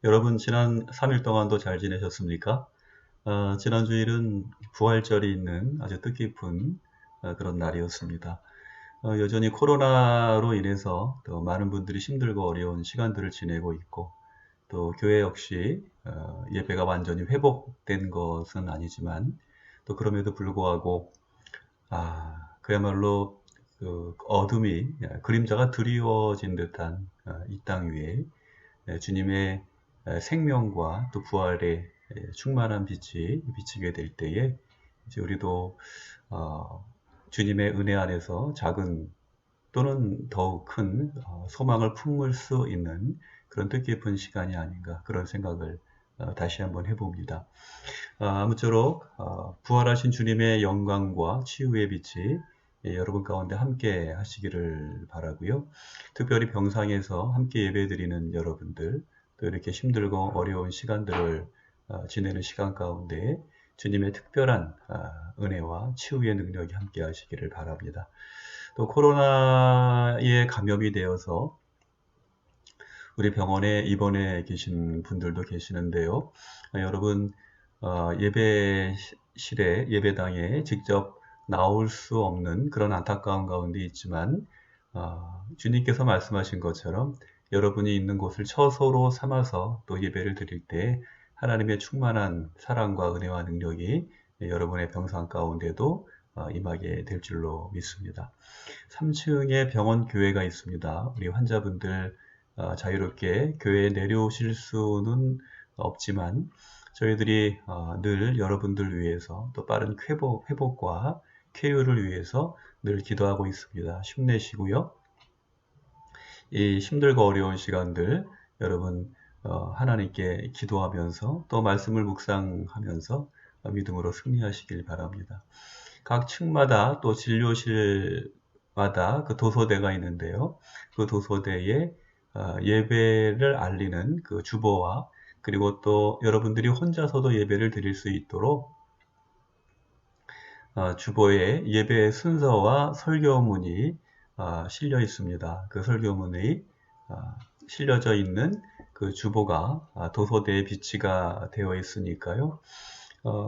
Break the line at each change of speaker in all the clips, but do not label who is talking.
여러분 지난 3일 동안도 잘 지내셨습니까? 지난 주일은 부활절이 있는 아주 뜻깊은 그런 날이었습니다. 여전히 코로나로 인해서 또 많은 분들이 힘들고 어려운 시간들을 지내고 있고 또 교회 역시 예배가 완전히 회복된 것은 아니지만 또 그럼에도 불구하고 그야말로 그 어둠이 그림자가 드리워진 듯한 이 땅 위에 주님의 생명과 또 부활의 충만한 빛이 비치게 될 때에 이제 우리도 주님의 은혜 안에서 작은 또는 더욱 큰 소망을 품을 수 있는 그런 뜻깊은 시간이 아닌가 그런 생각을 다시 한번 해봅니다. 아무쪼록 부활하신 주님의 영광과 치유의 빛이 여러분 가운데 함께 하시기를 바라고요. 특별히 병상에서 함께 예배드리는 여러분들, 또 이렇게 힘들고 어려운 시간들을 지내는 시간 가운데 주님의 특별한 은혜와 치유의 능력이 함께 하시기를 바랍니다. 또 코로나에 감염이 되어서 우리 병원에 입원해 계신 분들도 계시는데요. 여러분 예배실에 예배당에 직접 나올 수 없는 그런 안타까운 가운데 있지만 주님께서 말씀하신 것처럼 여러분이 있는 곳을 처소로 삼아서 또 예배를 드릴 때 하나님의 충만한 사랑과 은혜와 능력이 여러분의 병상 가운데도 임하게 될 줄로 믿습니다. 3층에 병원 교회가 있습니다. 우리 환자분들 자유롭게 교회에 내려오실 수는 없지만 저희들이 늘 여러분들 위해서 또 빠른 회복과 쾌유를 위해서 늘 기도하고 있습니다. 힘내시고요. 이 힘들고 어려운 시간들 여러분 하나님께 기도하면서 또 말씀을 묵상하면서 믿음으로 승리하시길 바랍니다. 각 층마다 또 진료실마다 그 도서대가 있는데요. 그 도서대에 예배를 알리는 그 주보와 그리고 또 여러분들이 혼자서도 예배를 드릴 수 있도록 주보에 예배의 순서와 설교문이 실려 있습니다. 그 설교문이 실려져 있는 그 주보가 도서대에 비치가 되어 있으니까요.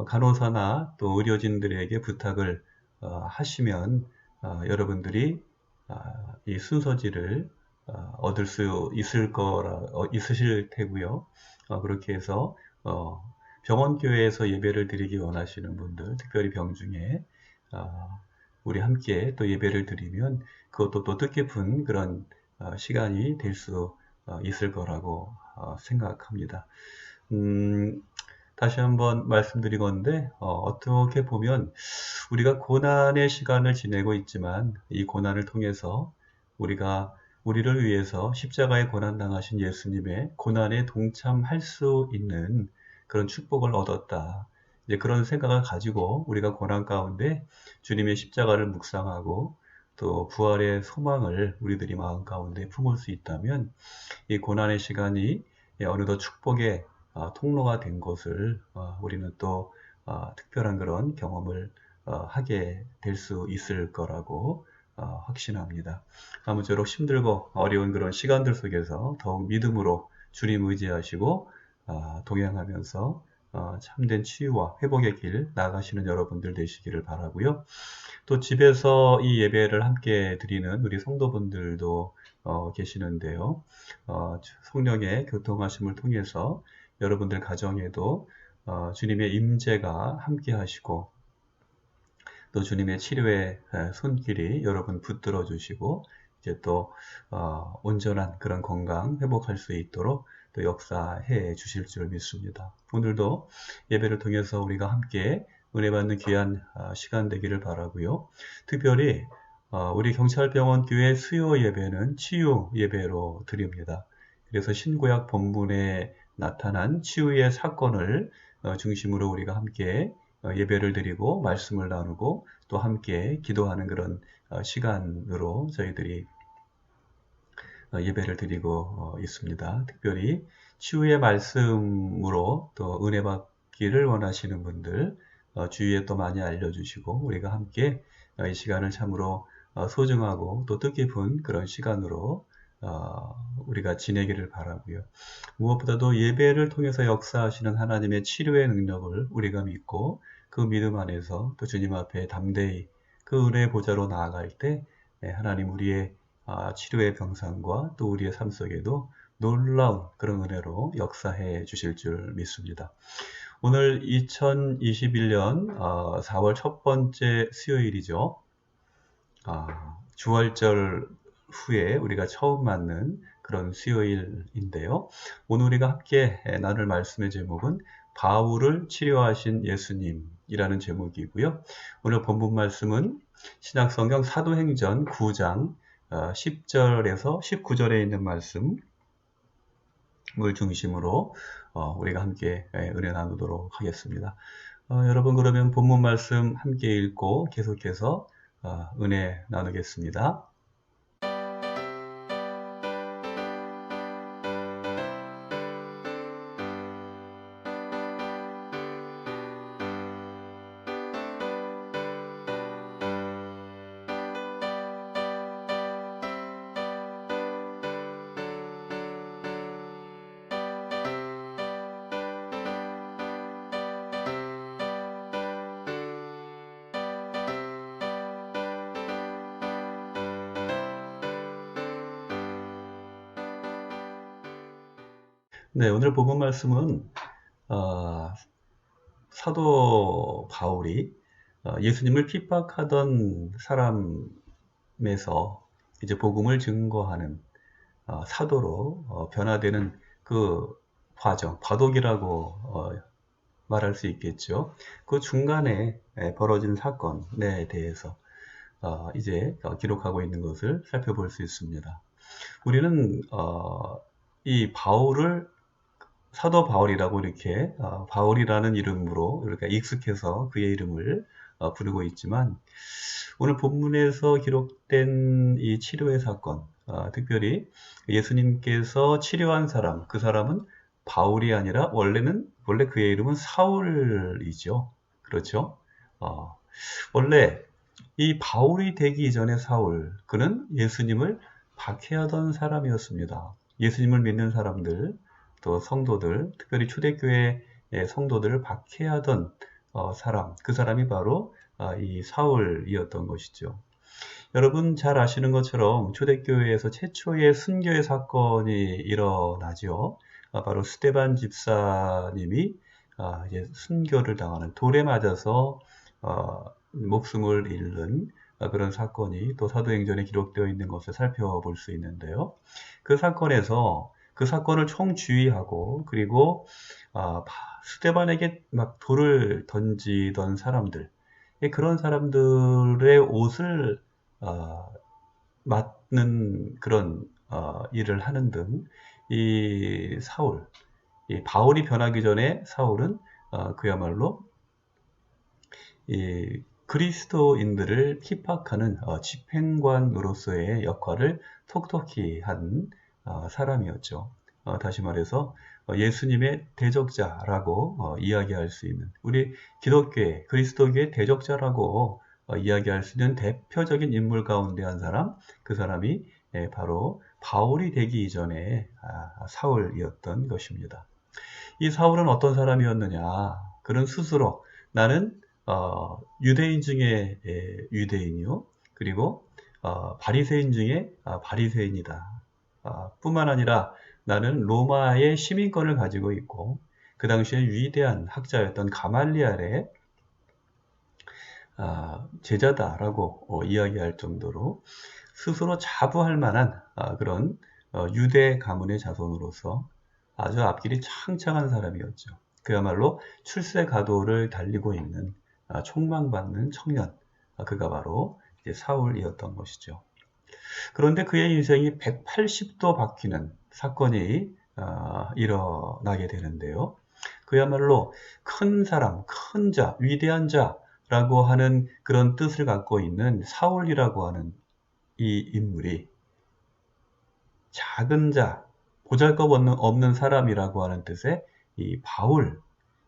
간호사나 또 의료진들에게 부탁을 하시면 여러분들이 이 순서지를 얻을 수 있으실 테고요. 그렇게 해서 병원 교회에서 예배를 드리기 원하시는 분들, 특별히 병중에 우리 함께 또 예배를 드리면 그것도 또 뜻깊은 그런 시간이 될 수 있을 거라고 생각합니다. 다시 한번 말씀드리건데 어떻게 보면 우리가 고난의 시간을 지내고 있지만 이 고난을 통해서 우리를 위해서 십자가에 고난당하신 예수님의 고난에 동참할 수 있는 그런 축복을 얻었다. 이제 그런 생각을 가지고 우리가 고난 가운데 주님의 십자가를 묵상하고 또 부활의 소망을 우리들이 마음 가운데 품을 수 있다면 이 고난의 시간이 어느덧 축복의 통로가 된 것을 우리는 또 특별한 그런 경험을 하게 될 수 있을 거라고 확신합니다. 아무쪼록 힘들고 어려운 그런 시간들 속에서 더욱 믿음으로 주님 의지하시고 동행하면서 참된 치유와 회복의 길 나아가시는 여러분들 되시기를 바라고요. 또 집에서 이 예배를 함께 드리는 우리 성도분들도 계시는데요. 성령의 교통하심을 통해서 여러분들 가정에도 주님의 임재가 함께 하시고 또 주님의 치료의 손길이 여러분 붙들어 주시고 이제 또 온전한 그런 건강 회복할 수 있도록 또 역사해 주실 줄 믿습니다. 오늘도 예배를 통해서 우리가 함께 은혜 받는 귀한 시간 되기를 바라고요. 특별히 우리 경찰병원 교회 수요 예배는 치유 예배로 드립니다. 그래서 신구약 본문에 나타난 치유의 사건을 중심으로 우리가 함께 예배를 드리고 말씀을 나누고 또 함께 기도하는 그런 시간으로 저희들이 예배를 드리고 있습니다. 특별히 치유의 말씀으로 또 은혜 받기를 원하시는 분들 주위에 또 많이 알려주시고 우리가 함께 이 시간을 참으로 소중하고 또 뜻깊은 그런 시간으로 우리가 지내기를 바라고요. 무엇보다도 예배를 통해서 역사하시는 하나님의 치료의 능력을 우리가 믿고 그 믿음 안에서 또 주님 앞에 담대히 그 은혜의 보좌로 나아갈 때 하나님 우리의 치료의 병상과 또 우리의 삶 속에도 놀라운 그런 은혜로 역사해 주실 줄 믿습니다. 오늘 2021년 4월 첫 번째 수요일이죠. 주월절 후에 우리가 처음 맞는 그런 수요일인데요. 오늘 우리가 함께 나눌 말씀의 제목은 바울을 치료하신 예수님이라는 제목이고요. 오늘 본문 말씀은 신약성경 사도행전 9장 10절에서 19절에 있는 말씀을 중심으로 우리가 함께 은혜 나누도록 하겠습니다. 여러분 그러면 본문 말씀 함께 읽고 계속해서 은혜 나누겠습니다. 네, 오늘 본문 말씀은 사도 바울이 예수님을 핍박하던 사람에서 이제 복음을 증거하는 사도로 변화되는 그 과정, 과도기라고 말할 수 있겠죠. 그 중간에 벌어진 사건에 대해서 이제 기록하고 있는 것을 살펴볼 수 있습니다. 우리는 이 바울을 사도 바울이라고 이렇게 바울이라는 이름으로 이렇게 익숙해서 그의 이름을 부르고 있지만 오늘 본문에서 기록된 이 치료의 사건, 특별히 예수님께서 치료한 사람, 그 사람은 바울이 아니라 원래 그의 이름은 사울이죠. 그렇죠? 원래 이 바울이 되기 이전의 사울, 그는 예수님을 박해하던 사람이었습니다. 예수님을 믿는 사람들, 또 성도들, 특별히 초대교회의 성도들을 박해하던 사람, 그 사람이 바로 이 사울이었던 것이죠. 여러분 잘 아시는 것처럼 초대교회에서 최초의 순교의 사건이 일어나죠. 바로 스데반 집사님이 이제 순교를 당하는 돌에 맞아서 목숨을 잃는 그런 사건이 또 사도행전에 기록되어 있는 것을 살펴볼 수 있는데요. 그 사건에서 그 사건을 총주의하고 그리고 스데반에게 막 돌을 던지던 사람들, 그런 사람들의 옷을 맡는 그런 일을 하는 등 이 사울, 이 바울이 변하기 전에 사울은 그야말로 이 그리스도인들을 핍박하는 집행관으로서의 역할을 톡톡히 한 사람이었죠. 다시 말해서 예수님의 대적자라고 이야기할 수 있는, 우리 기독교의 그리스도교의 대적자라고 이야기할 수 있는 대표적인 인물 가운데 한 사람, 그 사람이 바로 바울이 되기 이전에 사울이었던 것입니다. 이 사울은 어떤 사람이었느냐? 그는 스스로 나는 유대인 중에 유대인이요, 그리고 바리새인 중에 바리새인이다. 뿐만 아니라 나는 로마의 시민권을 가지고 있고 그 당시에 위대한 학자였던 가말리알의 제자다라고 이야기할 정도로 스스로 자부할 만한 그런 유대 가문의 자손으로서 아주 앞길이 창창한 사람이었죠. 그야말로 출세가도를 달리고 있는 촉망받는 청년, 그가 바로 이제 사울이었던 것이죠. 그런데 그의 인생이 180도 바뀌는 사건이 일어나게 되는데요. 그야말로 큰 사람, 큰 자, 위대한 자라고 하는 그런 뜻을 갖고 있는 사울이라고 하는 이 인물이 작은 자, 보잘것없는 사람이라고 하는 뜻의 이 바울,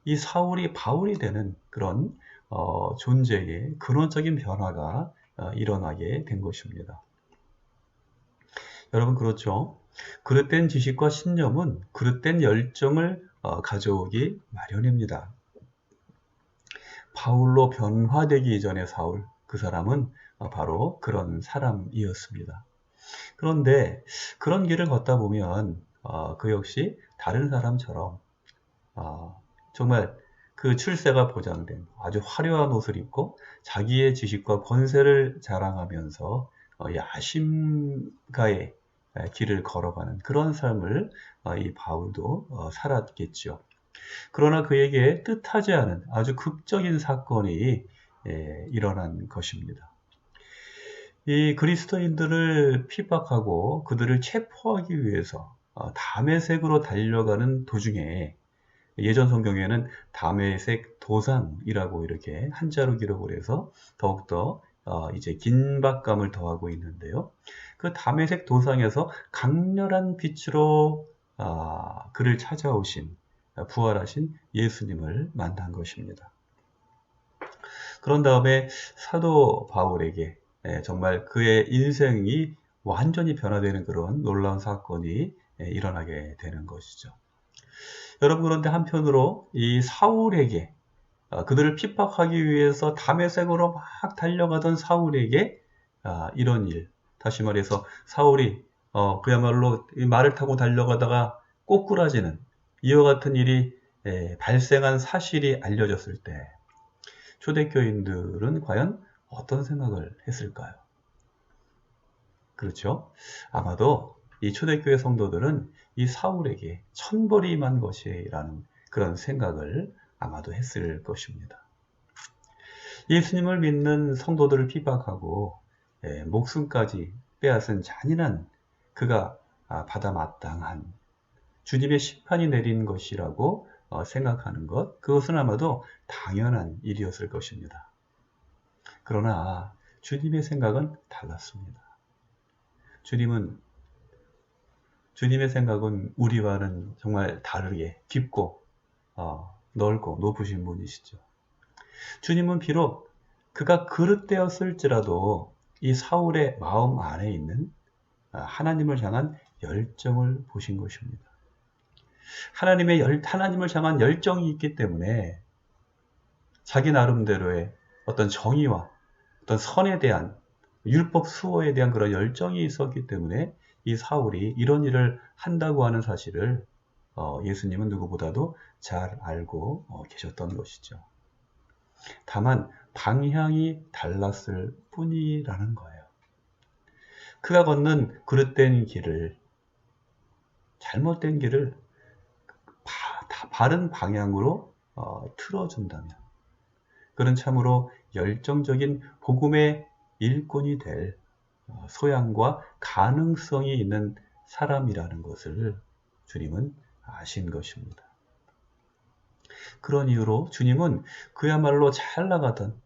이 사울이 바울이 되는 그런 존재의 근원적인 변화가 일어나게 된 것입니다. 여러분 그렇죠? 그릇된 지식과 신념은 그릇된 열정을 가져오기 마련입니다. 바울로 변화되기 이전의 사울, 그 사람은 바로 그런 사람이었습니다. 그런데 그런 길을 걷다 보면 그 역시 다른 사람처럼 정말 그 출세가 보장된 아주 화려한 옷을 입고 자기의 지식과 권세를 자랑하면서 야심가의 길을 걸어가는 그런 삶을 이 바울도 살았겠죠. 그러나 그에게 뜻하지 않은 아주 극적인 사건이 일어난 것입니다. 이 그리스도인들을 핍박하고 그들을 체포하기 위해서 다메섹으로 달려가는 도중에 예전 성경에는 다메섹 도상이라고 이렇게 한자로 기록을 해서 더욱더 이제 긴박감을 더하고 있는데요. 그 다메섹 도상에서 강렬한 빛으로 그를 찾아오신 부활하신 예수님을 만난 것입니다. 그런 다음에 사도 바울에게 정말 그의 인생이 완전히 변화되는 그런 놀라운 사건이 일어나게 되는 것이죠. 여러분 그런데 한편으로 이 사울에게 그들을 핍박하기 위해서 다메섹으로 막 달려가던 사울에게 이런 일, 다시 말해서 사울이 그야말로 말을 타고 달려가다가 꼬꾸라지는 이와 같은 일이 발생한 사실이 알려졌을 때 초대교인들은 과연 어떤 생각을 했을까요? 그렇죠? 아마도 이 초대교회 성도들은 이 사울에게 천벌이 임한 것이라는 그런 생각을 아마도 했을 것입니다. 예수님을 믿는 성도들을 핍박하고 목숨까지 빼앗은 잔인한 그가 받아 마땅한 주님의 심판이 내린 것이라고 생각하는 것, 그것은 아마도 당연한 일이었을 것입니다. 그러나 주님의 생각은 달랐습니다. 주님의 생각은 우리와는 정말 다르게 깊고 넓고 높으신 분이시죠. 주님은 비록 그가 그릇되었을지라도 이 사울의 마음 안에 있는 하나님을 향한 열정을 보신 것입니다. 하나님을 향한 열정이 있기 때문에 자기 나름대로의 어떤 정의와 어떤 선에 대한 율법 수호에 대한 그런 열정이 있었기 때문에 이 사울이 이런 일을 한다고 하는 사실을 예수님은 누구보다도 잘 알고 계셨던 것이죠. 다만 방향이 달랐을 뿐이라는 거예요. 그가 걷는 그릇된 길을, 잘못된 길을 바른 방향으로 틀어준다면 그는 참으로 열정적인 복음의 일꾼이 될 소양과 가능성이 있는 사람이라는 것을 주님은 아신 것입니다. 그런 이유로 주님은 그야말로 잘 나가던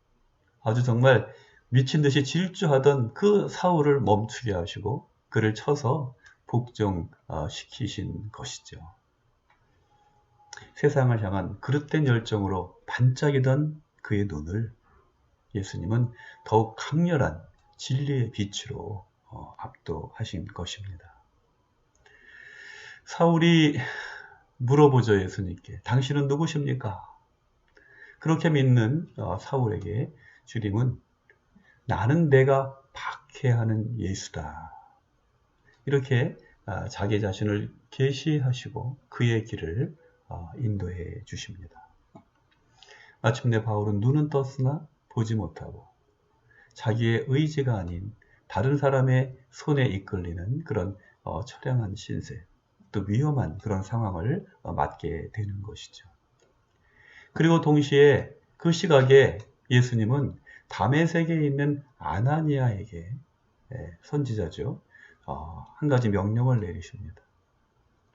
아주 정말 미친 듯이 질주하던 그 사울을 멈추게 하시고 그를 쳐서 복종시키신 것이죠. 세상을 향한 그릇된 열정으로 반짝이던 그의 눈을 예수님은 더욱 강렬한 진리의 빛으로 압도하신 것입니다. 사울이 물어보죠, 예수님께. 당신은 누구십니까? 그렇게 믿는 사울에게 주님은 나는 내가 박해하는 예수다. 이렇게 자기 자신을 계시하시고 그의 길을 인도해 주십니다. 마침내 바울은 눈은 떴으나 보지 못하고 자기의 의지가 아닌 다른 사람의 손에 이끌리는 그런 처량한 신세, 또 위험한 그런 상황을 맞게 되는 것이죠. 그리고 동시에 그 시각에 예수님은 다메섹에 있는 아나니아에게 선지자죠. 한 가지 명령을 내리십니다.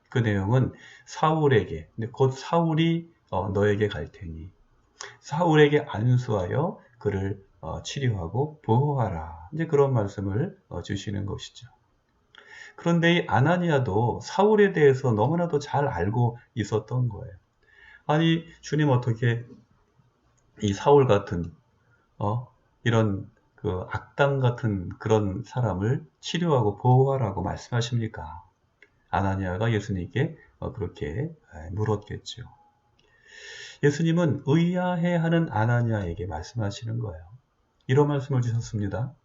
그 내용은 사울에게, 곧 사울이 너에게 갈 테니 사울에게 안수하여 그를 치료하고 보호하라. 이제 그런 말씀을 주시는 것이죠. 그런데 이 아나니아도 사울에 대해서 너무나도 잘 알고 있었던 거예요. 아니, 주님 어떻게 이 사울 같은 이런 그 악당 같은 그런 사람을 치료하고 보호하라고 말씀하십니까? 아나니아가 예수님께 그렇게 물었겠죠. 예수님은 의아해하는 아나니아에게 말씀하시는 거예요. 이런 말씀을 주셨습니다.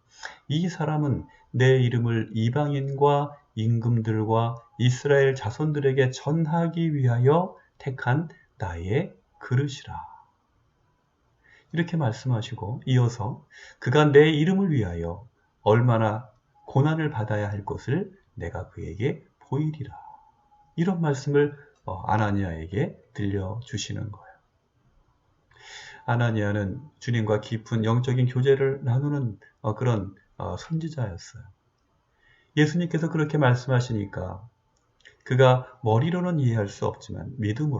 이 사람은 내 이름을 이방인과 임금들과 이스라엘 자손들에게 전하기 위하여 택한 나의 그릇이라. 이렇게 말씀하시고 이어서 그가 내 이름을 위하여 얼마나 고난을 받아야 할 것을 내가 그에게 보이리라. 이런 말씀을 아나니아에게 들려주시는 거예요. 아나니아는 주님과 깊은 영적인 교제를 나누는 그런 선지자였어요. 예수님께서 그렇게 말씀하시니까 그가 머리로는 이해할 수 없지만 믿음으로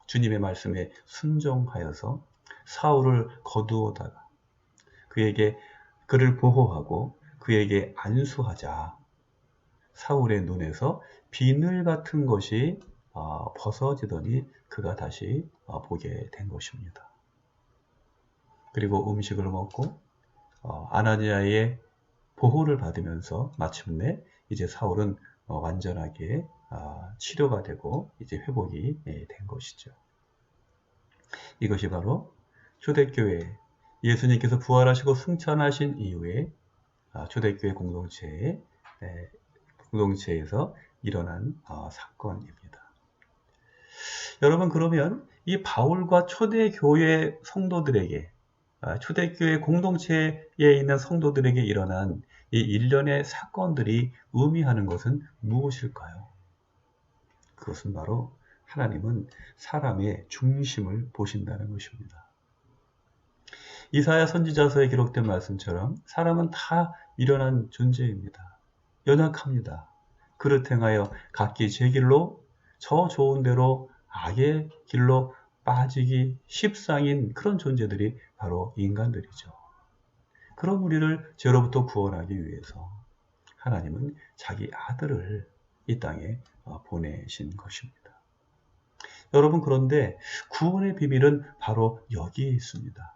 주님의 말씀에 순종하여서 사울을 거두어다가 그를 보호하고 그에게 안수하자 사울의 눈에서 비늘 같은 것이 벗어지더니 그가 다시 보게 된 것입니다. 그리고 음식을 먹고 아나니아의 보호를 받으면서 마침내 이제 사울은 완전하게 치료가 되고 이제 회복이 된 것이죠. 이것이 바로 초대교회 예수님께서 부활하시고 승천하신 이후에 초대교회 공동체에서 일어난 사건입니다. 여러분 그러면 이 바울과 초대교회 성도들에게 초대교회 공동체에 있는 성도들에게 일어난 이 일련의 사건들이 의미하는 것은 무엇일까요? 그것은 바로 하나님은 사람의 중심을 보신다는 것입니다. 이사야 선지자서에 기록된 말씀처럼 사람은 다 미련한 존재입니다. 연약합니다. 그릇 행하여 각기 제 길로 저 좋은 대로 악의 길로 빠지기 십상인 그런 존재들이 바로 인간들이죠. 그런 우리를 죄로부터 구원하기 위해서 하나님은 자기 아들을 이 땅에 보내신 것입니다. 여러분 그런데 구원의 비밀은 바로 여기에 있습니다.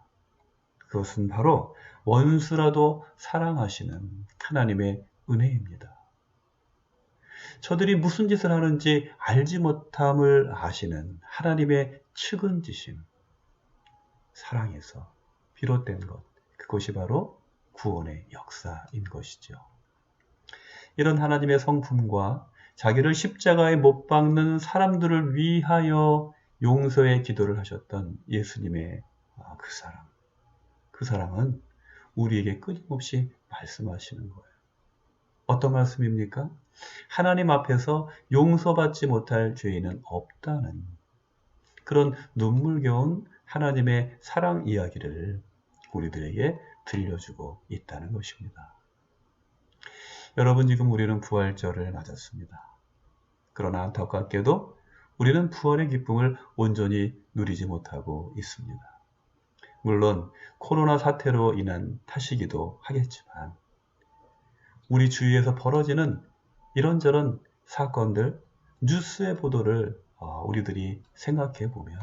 그것은 바로 원수라도 사랑하시는 하나님의 은혜입니다. 저들이 무슨 짓을 하는지 알지 못함을 아시는 하나님의 측은지심, 사랑에서 비롯된 것, 그것이 바로 구원의 역사인 것이죠. 이런 하나님의 성품과 자기를 십자가에 못 박는 사람들을 위하여 용서의 기도를 하셨던 예수님의 그 사랑은 우리에게 끊임없이 말씀하시는 거예요. 어떤 말씀입니까? 하나님 앞에서 용서받지 못할 죄인은 없다는 그런 눈물겨운 하나님의 사랑 이야기를 우리들에게 들려주고 있다는 것입니다. 여러분 지금 우리는 부활절을 맞았습니다. 그러나 안타깝게도 우리는 부활의 기쁨을 온전히 누리지 못하고 있습니다. 물론 코로나 사태로 인한 탓이기도 하겠지만 우리 주위에서 벌어지는 이런저런 사건들, 뉴스의 보도를 우리들이 생각해 보면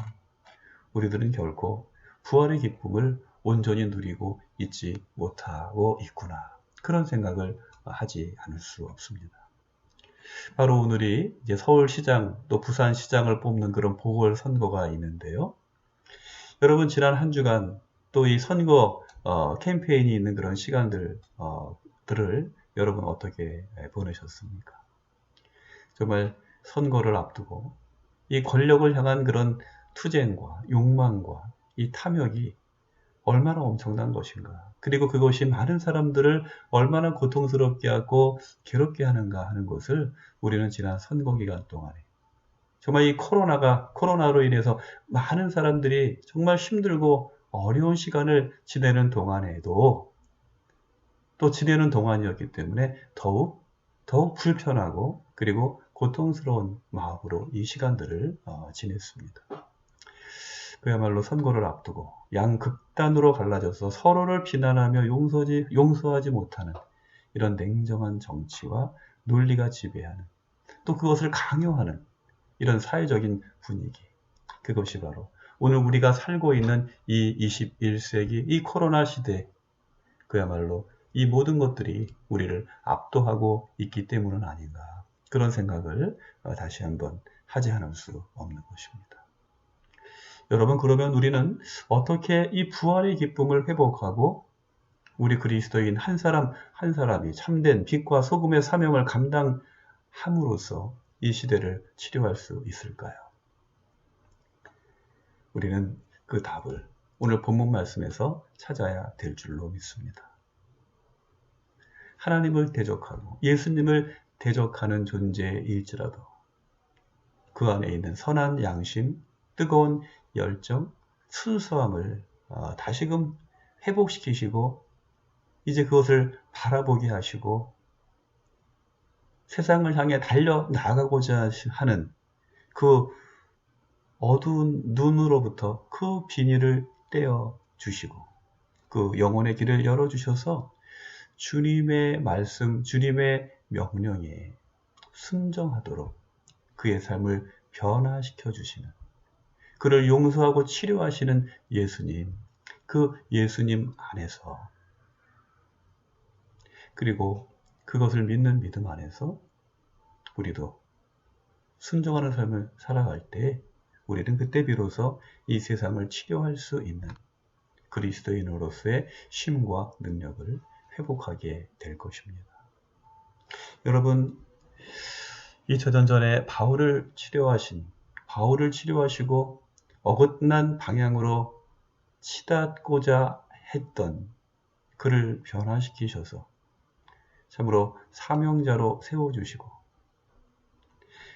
우리들은 결코 부활의 기쁨을 온전히 누리고 있지 못하고 있구나. 그런 생각을 하지 않을 수 없습니다. 바로 오늘이 이제 서울시장 또 부산시장을 뽑는 그런 보궐선거가 있는데요. 여러분 지난 한 주간 또 이 선거 캠페인이 있는 그런 시간들을 여러분 어떻게 보내셨습니까? 정말 선거를 앞두고 이 권력을 향한 그런 투쟁과 욕망과 이 탐욕이 얼마나 엄청난 것인가. 그리고 그것이 많은 사람들을 얼마나 고통스럽게 하고 괴롭게 하는가 하는 것을 우리는 지난 선거 기간 동안에 정말 이 코로나로 인해서 많은 사람들이 정말 힘들고 어려운 시간을 지내는 동안에도 또 지내는 동안이었기 때문에 더욱 불편하고 그리고 고통스러운 마음으로 이 시간들을 지냈습니다. 그야말로 선거를 앞두고 양극단으로 갈라져서 서로를 비난하며 용서하지 못하는 이런 냉정한 정치와 논리가 지배하는 또 그것을 강요하는 이런 사회적인 분위기, 그것이 바로 오늘 우리가 살고 있는 이 21세기 이 코로나 시대 그야말로 이 모든 것들이 우리를 압도하고 있기 때문은 아닌가. 그런 생각을 다시 한번 하지 않을 수 없는 것입니다. 여러분, 그러면 우리는 어떻게 이 부활의 기쁨을 회복하고 우리 그리스도인 한 사람 한 사람이 참된 빛과 소금의 사명을 감당함으로써 이 시대를 치료할 수 있을까요? 우리는 그 답을 오늘 본문 말씀에서 찾아야 될 줄로 믿습니다. 하나님을 대적하고 예수님을 대적하는 존재일지라도 그 안에 있는 선한 양심, 뜨거운 열정, 순수함을 다시금 회복시키시고 이제 그것을 바라보게 하시고 세상을 향해 달려 나가고자 하는 그 어두운 눈으로부터 그 비닐을 떼어 주시고 그 영혼의 길을 열어주셔서 주님의 말씀, 주님의 명령에 순종하도록 그의 삶을 변화시켜 주시는, 그를 용서하고 치료하시는 예수님, 그 예수님 안에서, 그리고 그것을 믿는 믿음 안에서 우리도 순종하는 삶을 살아갈 때 우리는 그때 비로소 이 세상을 치료할 수 있는 그리스도인으로서의 힘과 능력을 회복하게 될 것입니다. 여러분, 2000년 전에 바울을 치료하시고 어긋난 방향으로 치닫고자 했던 그를 변화시키셔서 참으로 사명자로 세워주시고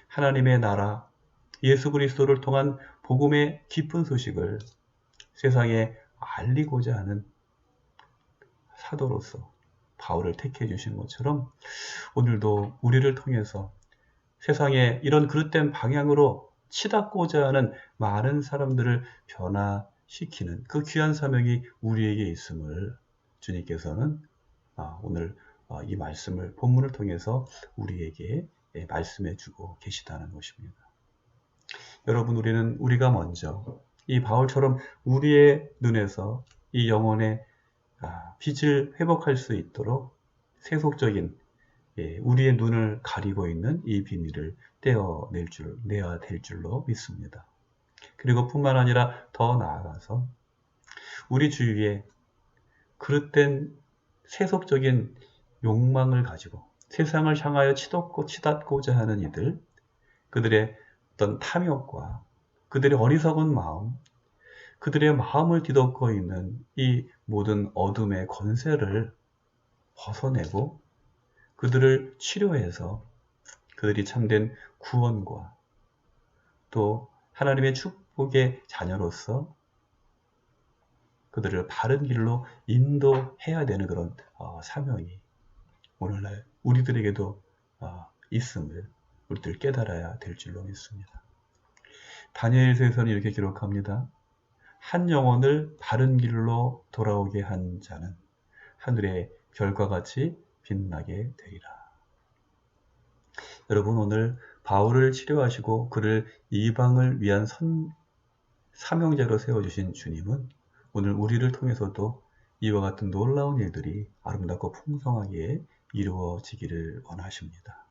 하나님의 나라 예수 그리스도를 통한 복음의 기쁜 소식을 세상에 알리고자 하는 사도로서 바울을 택해 주신 것처럼 오늘도 우리를 통해서 세상에 이런 그릇된 방향으로 치닫고자 하는 많은 사람들을 변화시키는 그 귀한 사명이 우리에게 있음을 주님께서는 오늘 이 말씀을 본문을 통해서 우리에게 말씀해 주고 계시다는 것입니다. 여러분, 우리가 먼저 이 바울처럼 우리의 눈에서 이 영혼의 빛을 회복할 수 있도록 세속적인 우리의 눈을 가리고 있는 이 비닐을 떼어내야 될 줄로 믿습니다. 그리고 뿐만 아니라 더 나아가서 우리 주위에 그릇된 세속적인 욕망을 가지고 세상을 향하여 치닫고자 하는 이들, 그들의 어떤 탐욕과 그들의 어리석은 마음, 그들의 마음을 뒤덮고 있는 이 모든 어둠의 권세를 벗어내고 그들을 치료해서 그들이 참된 구원과 또 하나님의 축복의 자녀로서 그들을 바른 길로 인도해야 되는 그런 사명이 오늘날 우리들에게도 있음을 우리들 깨달아야 될 줄로 믿습니다. 다니엘서에서는 이렇게 기록합니다. 한 영혼을 바른 길로 돌아오게 한 자는 하늘의 별과 같이 빛나게 되리라. 여러분, 오늘 바울을 치료하시고 그를 이방을 위한 사명자로 세워주신 주님은 오늘 우리를 통해서도 이와 같은 놀라운 일들이 아름답고 풍성하게 이루어지기를 원하십니다.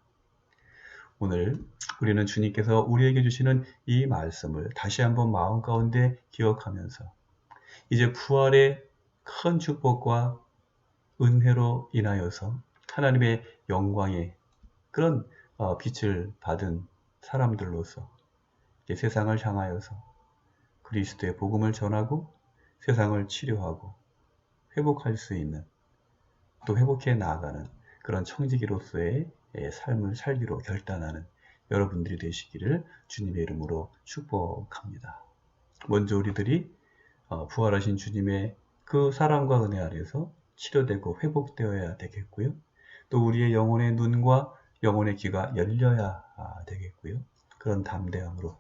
오늘 우리는 주님께서 우리에게 주시는 이 말씀을 다시 한번 마음 가운데 기억하면서 이제 부활의 큰 축복과 은혜로 인하여서 하나님의 영광의 그런 빛을 받은 사람들로서 세상을 향하여서 그리스도의 복음을 전하고 세상을 치료하고 회복할 수 있는, 또 회복해 나아가는 그런 청지기로서의 삶을 살기로 결단하는 여러분들이 되시기를 주님의 이름으로 축복합니다. 먼저 우리들이 부활하신 주님의 그 사랑과 은혜 아래서 치료되고 회복되어야 되겠고요. 또 우리의 영혼의 눈과 영혼의 귀가 열려야 되겠고요. 그런 담대함으로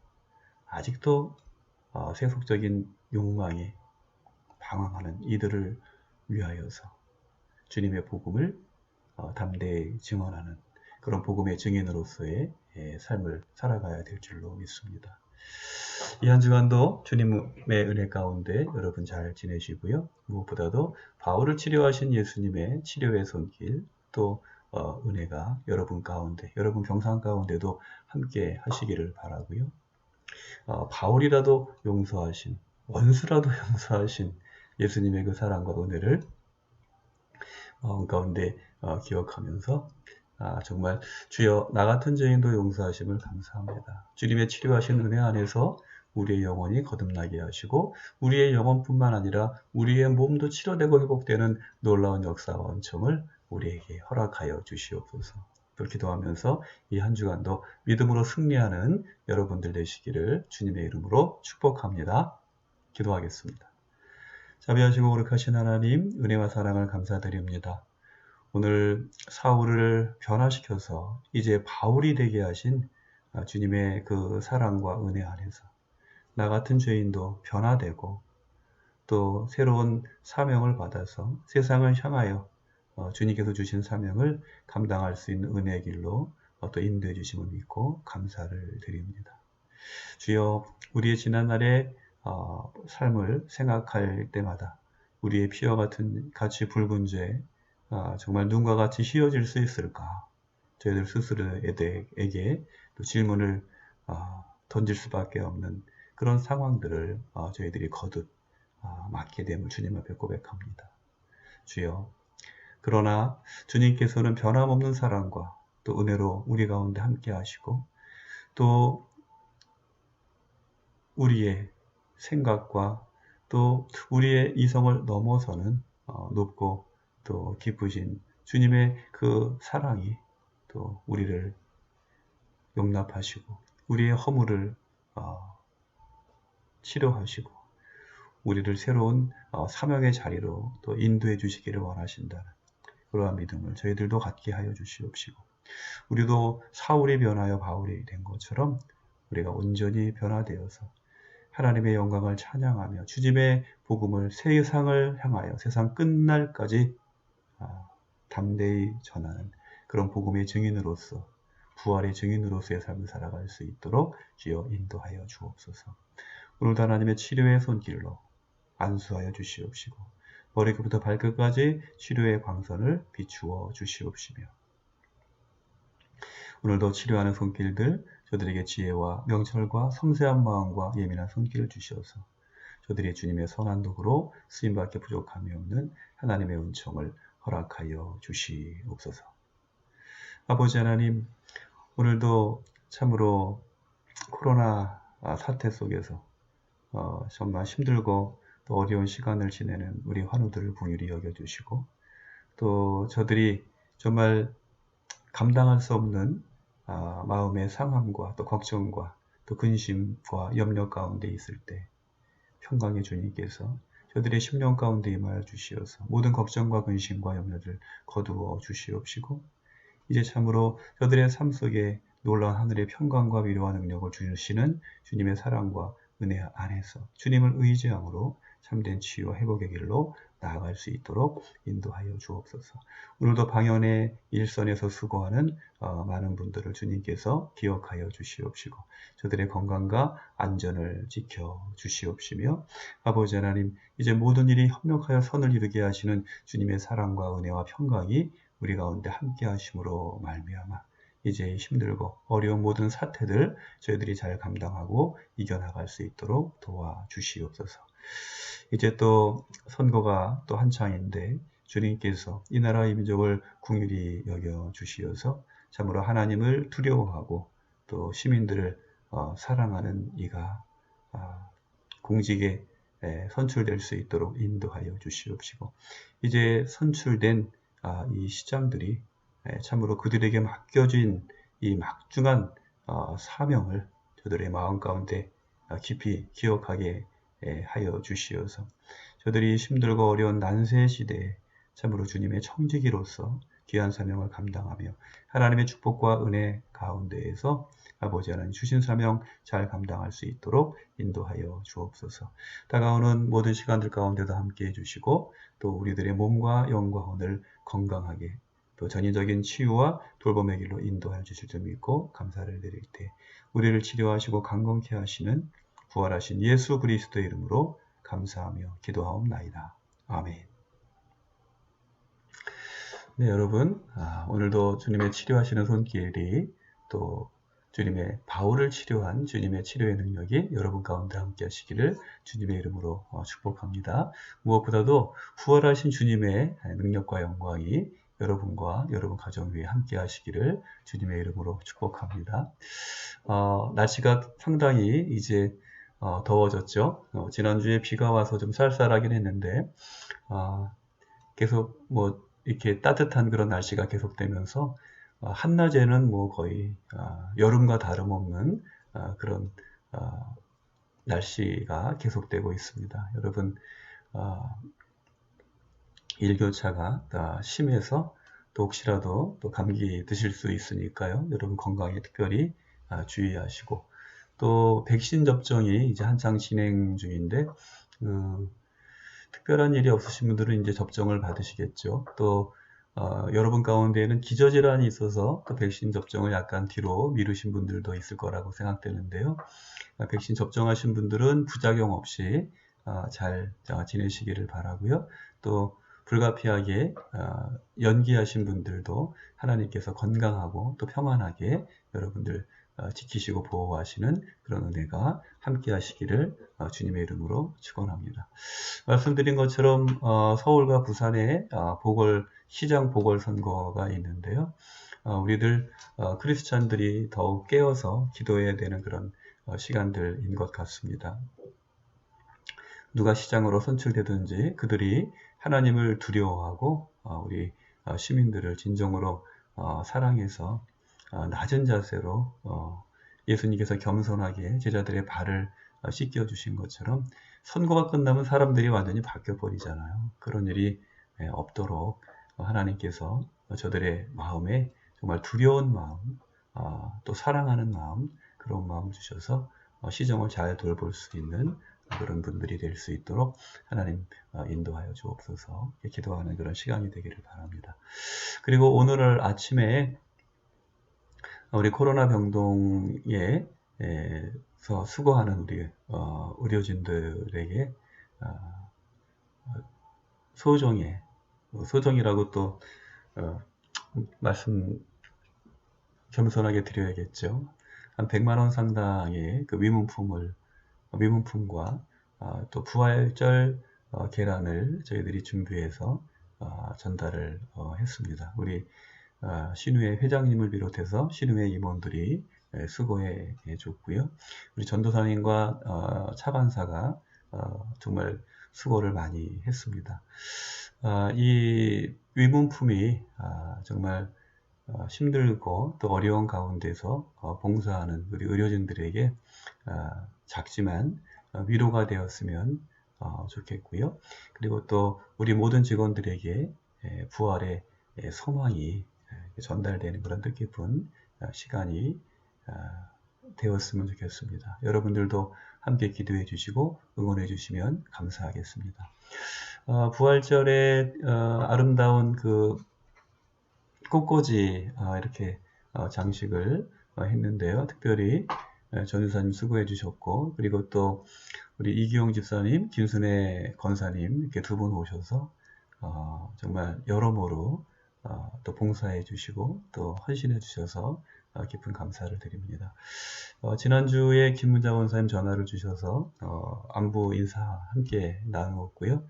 아직도 세속적인 욕망에 방황하는 이들을 위하여서 주님의 복음을 담대히 증언하는 그런 복음의 증인으로서의 삶을 살아가야 될 줄로 믿습니다. 이 한 주간도 주님의 은혜 가운데 여러분 잘 지내시고요. 무엇보다도 바울을 치료하신 예수님의 치료의 손길, 또 은혜가 여러분 가운데, 여러분 병상 가운데도 함께 하시기를 바라고요. 바울이라도 용서하신, 원수라도 용서하신 예수님의 그 사랑과 은혜를 마음 가운데 기억하면서 정말 주여 나 같은 죄인도 용서하심을 감사합니다. 주님의 치료하신 은혜 안에서 우리의 영혼이 거듭나게 하시고 우리의 영혼뿐만 아니라 우리의 몸도 치료되고 회복되는 놀라운 역사와 은총을 우리에게 허락하여 주시옵소서. 또 기도하면서 이 한 주간도 믿음으로 승리하는 여러분들 되시기를 주님의 이름으로 축복합니다. 기도하겠습니다. 자비하시고 거룩하신 하나님, 은혜와 사랑을 감사드립니다. 오늘 사울을 변화시켜서 이제 바울이 되게 하신 주님의 그 사랑과 은혜 안에서 나 같은 죄인도 변화되고 또 새로운 사명을 받아서 세상을 향하여 주님께서 주신 사명을 감당할 수 있는 은혜의 길로 또 인도해 주심을 믿고 감사를 드립니다. 주여 우리의 지난날의 삶을 생각할 때마다 우리의 피와 같이 붉은 죄 정말 눈과 같이 휘어질 수 있을까? 저희들 스스로에게 또 질문을 던질 수밖에 없는 그런 상황들을 저희들이 거듭 맞게 됨을 주님 앞에 고백합니다. 주여, 그러나 주님께서는 변함없는 사랑과 또 은혜로 우리 가운데 함께 하시고 또 우리의 생각과 또 우리의 이성을 넘어서는 높고 또 깊으신 주님의 그 사랑이 또 우리를 용납하시고 우리의 허물을 치료하시고 우리를 새로운 사명의 자리로 또 인도해 주시기를 원하신다는 그러한 믿음을 저희들도 갖게 하여 주시옵시고 우리도 사울이 변하여 바울이 된 것처럼 우리가 온전히 변화되어서 하나님의 영광을 찬양하며 주님의 복음을 세상을 향하여 세상 끝날까지 담대히 전하는 그런 복음의 증인으로서 부활의 증인으로서의 삶을 살아갈 수 있도록 주여 인도하여 주옵소서. 오늘도 하나님의 치료의 손길로 안수하여 주시옵시고 머리끝부터 발끝까지 치료의 광선을 비추어 주시옵시며 오늘도 치료하는 손길들 저들에게 지혜와 명철과 섬세한 마음과 예민한 손길을 주시어서 저들이 주님의 선한 도구로 쓰임받게 부족함이 없는 하나님의 은총을 허락하여 주시옵소서. 아버지 하나님, 오늘도 참으로 코로나 사태 속에서 정말 힘들고 또 어려운 시간을 지내는 우리 환우들을 긍휼히 여겨주시고 또 저들이 정말 감당할 수 없는 마음의 상함과 또 걱정과 또 근심과 염려 가운데 있을 때 평강의 주님께서 저들의 심령 가운데 임하여 주시어서 모든 걱정과 근심과 염려를 거두어 주시옵시고 이제 참으로 저들의 삶 속에 놀라운 하늘의 평강과 위로와 능력을 주시는 주님의 사랑과 은혜 안에서 주님을 의지함으로 참된 치유와 회복의 길로 나아갈 수 있도록 인도하여 주옵소서. 오늘도 방연의 일선에서 수고하는 많은 분들을 주님께서 기억하여 주시옵시고 저들의 건강과 안전을 지켜 주시옵시며 아버지 하나님 이제 모든 일이 협력하여 선을 이루게 하시는 주님의 사랑과 은혜와 평강이 우리 가운데 함께 하심으로 말미암아 이제 힘들고 어려운 모든 사태들 저희들이 잘 감당하고 이겨나갈 수 있도록 도와주시옵소서. 이제 또 선거가 또 한창인데 주님께서 이 나라 이 민족을 긍휼히 여겨 주시어서 참으로 하나님을 두려워하고 또 시민들을 사랑하는 이가 공직에 선출될 수 있도록 인도하여 주시옵시고 이제 선출된 이 시장들이 참으로 그들에게 맡겨진 이 막중한 사명을 저들의 마음 가운데 깊이 기억하게 하여 주시어서 저들이 힘들고 어려운 난세 시대에 참으로 주님의 청지기로서 귀한 사명을 감당하며 하나님의 축복과 은혜 가운데에서 아버지 하나님 주신 사명 잘 감당할 수 있도록 인도하여 주옵소서. 다가오는 모든 시간들 가운데도 함께 해주시고 또 우리들의 몸과 영과 혼을 건강하게 또 전인적인 치유와 돌봄의 길로 인도하여 주실 줄 믿고 감사를 드릴 때 우리를 치료하시고 강건케 하시는 부활하신 예수 그리스도의 이름으로 감사하며 기도하옵나이다. 아멘. 네, 여러분, 오늘도 주님의 치료하시는 손길이 또 주님의 바울을 치료한 주님의 치료의 능력이 여러분 가운데 함께 하시기를 주님의 이름으로 축복합니다. 무엇보다도 부활하신 주님의 능력과 영광이 여러분과 여러분 가정 위에 함께 하시기를 주님의 이름으로 축복합니다. 날씨가 상당히 이제 더워졌죠. 지난주에 비가 와서 좀 쌀쌀하긴 했는데 계속 이렇게 따뜻한 그런 날씨가 계속되면서 한낮에는 거의 여름과 다름없는 그런 날씨가 계속되고 있습니다. 여러분 일교차가 심해서 또 혹시라도 또 감기 드실 수 있으니까요. 여러분 건강에 특별히 주의하시고 또 백신 접종이 이제 한창 진행 중인데 특별한 일이 없으신 분들은 이제 접종을 받으시겠죠. 또 여러분 가운데에는 기저질환이 있어서 또 백신 접종을 약간 뒤로 미루신 분들도 있을 거라고 생각되는데요. 백신 접종하신 분들은 부작용 없이 잘 지내시기를 바라고요. 또 불가피하게 연기하신 분들도 하나님께서 건강하고 또 평안하게 여러분들 지키시고 보호하시는 그런 은혜가 함께 하시기를 주님의 이름으로 축원합니다. 말씀드린 것처럼 서울과 부산에 시장 보궐선거가 있는데요. 우리들 크리스찬들이 더욱 깨어서 기도해야 되는 그런 시간들인 것 같습니다. 누가 시장으로 선출되든지 그들이 하나님을 두려워하고 우리 시민들을 진정으로 사랑해서 낮은 자세로 예수님께서 겸손하게 제자들의 발을 씻겨주신 것처럼 선거가 끝나면 사람들이 완전히 바뀌어버리잖아요. 그런 일이 없도록 하나님께서 저들의 마음에 정말 두려운 마음, 또 사랑하는 마음, 그런 마음 주셔서 시정을 잘 돌볼 수 있는 그런 분들이 될 수 있도록 하나님 인도하여 주옵소서. 기도하는 그런 시간이 되기를 바랍니다. 그리고 오늘 아침에 우리 코로나 병동에서 수고하는 우리 의료진들에게 소정이라고 또 말씀 겸손하게 드려야겠죠. 한 100만 원 상당의 그 위문품과 또 부활절 계란을 저희들이 준비해서 전달을 했습니다. 우리 신우회 회장님을 비롯해서 신우회 임원들이 수고해 줬고요. 우리 전도사님과 차관사가 정말 수고를 많이 했습니다. 이 위문품이 정말 힘들고 또 어려운 가운데서 봉사하는 우리 의료진들에게 작지만 위로가 되었으면 좋겠고요. 그리고 또 우리 모든 직원들에게 부활의 소망이 전달되는 그런 뜻깊은 시간이 되었으면 좋겠습니다. 여러분들도 함께 기도해 주시고 응원해 주시면 감사하겠습니다. 부활절에 아름다운 그 꽃꽂이 이렇게 장식을 했는데요. 특별히 전유사님 수고해 주셨고, 그리고 또 우리 이기용 집사님, 김순애 권사님 이렇게 두 분 오셔서 정말 여러모로 또 봉사해 주시고 또 헌신해 주셔서 깊은 감사를 드립니다. 지난주에 김문자 원사님 전화를 주셔서 안부 인사 함께 나누었고요.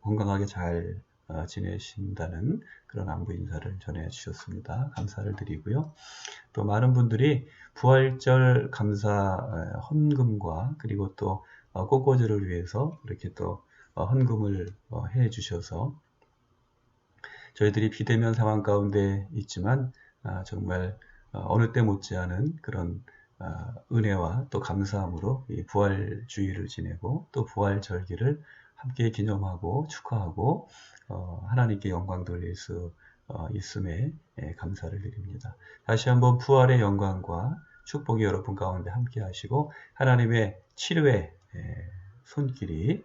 건강하게 잘 지내신다는 그런 안부 인사를 전해 주셨습니다. 감사를 드리고요. 또 많은 분들이 부활절 감사 헌금과 그리고 또 꽃꽂이를 위해서 이렇게 또 헌금을 해 주셔서 저희들이 비대면 상황 가운데 있지만 정말 어느 때 못지않은 그런 은혜와 또 감사함으로 이 부활주의를 지내고 또 부활절기를 함께 기념하고 축하하고 하나님께 영광 돌릴 수 있음에 감사를 드립니다. 다시 한번 부활의 영광과 축복이 여러분 가운데 함께 하시고 하나님의 치료의 손길이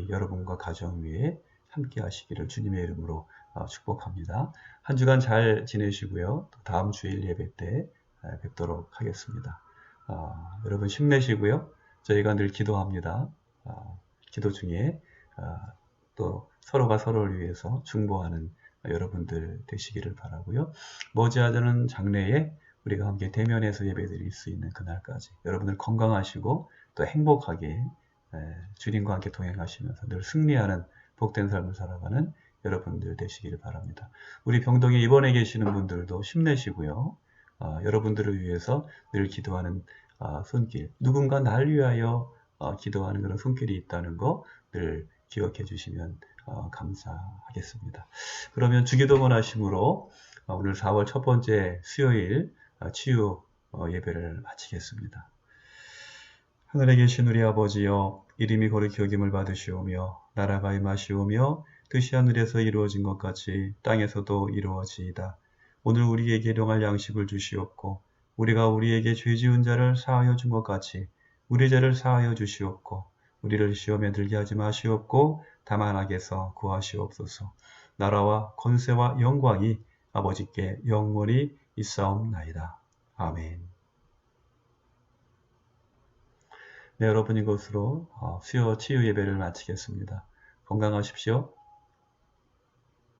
여러분과 가정 위에 함께 하시기를 주님의 이름으로 축복합니다. 한 주간 잘 지내시고요. 또 다음 주일 예배 때 뵙도록 하겠습니다. 여러분 힘내시고요. 저희가 늘 기도합니다. 기도 중에 또 서로가 서로를 위해서 중보하는 여러분들 되시기를 바라고요. 머지않은 장래에 우리가 함께 대면해서 예배드릴 수 있는 그날까지 여러분들 건강하시고 또 행복하게 주님과 함께 동행하시면서 늘 승리하는 복된 삶을 살아가는 여러분들 되시기를 바랍니다. 우리 병동에 입원해 계시는 분들도 힘내시고요. 여러분들을 위해서 늘 기도하는 손길, 누군가 날 위하여 기도하는 그런 손길이 있다는 거 늘 기억해 주시면 감사하겠습니다. 그러면 주기도 원하심으로 오늘 4월 첫 번째 수요일 치유 예배를 마치겠습니다. 하늘에 계신 우리 아버지여, 이름이 거룩히 여김을 받으시오며 나라가 임하시오며 뜻이 하늘에서 이루어진 것 같이 땅에서도 이루어지이다. 오늘 우리에게 일용할 양식을 주시옵고 우리가 우리에게 죄 지은 자를 사하여 준 것 같이 우리 죄를 사하여 주시옵고 우리를 시험에 들게 하지 마시옵고 다만 악에서 구하시옵소서. 나라와 권세와 영광이 아버지께 영원히 있사옵나이다. 아멘. 네, 여러분 이것으로 수요 치유 예배를 마치겠습니다. 건강하십시오.